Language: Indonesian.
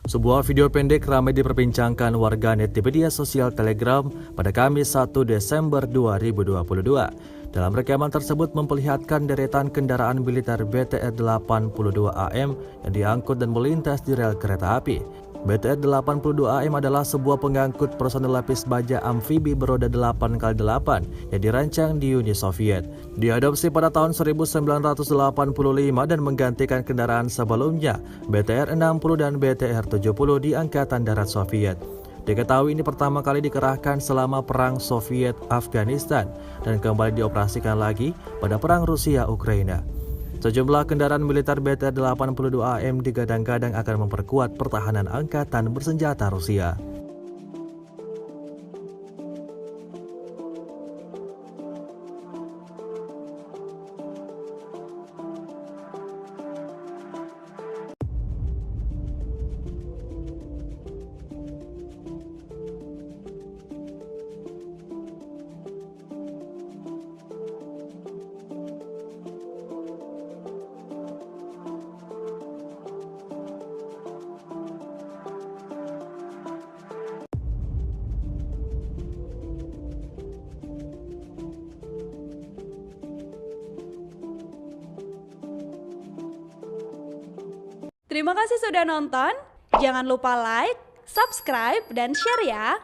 Sebuah video pendek ramai diperbincangkan warganet di media sosial Telegram pada Kamis 1 Desember 2022. Dalam rekaman tersebut memperlihatkan deretan kendaraan militer BTR-82AM yang diangkut dan melintas di rel kereta api. BTR-82AM adalah sebuah pengangkut personel lapis baja amfibi beroda 8x8 yang dirancang di Uni Soviet. Diadopsi pada tahun 1985 dan menggantikan kendaraan sebelumnya, BTR-60 dan BTR-70 di Angkatan Darat Soviet. Diketahui ini pertama kali dikerahkan selama Perang Soviet-Afghanistan dan kembali dioperasikan lagi pada Perang Rusia-Ukraina. Sejumlah kendaraan militer BTR-82AM digadang-gadang akan memperkuat pertahanan angkatan bersenjata Rusia. Terima kasih sudah nonton. Jangan lupa like, subscribe, dan share ya.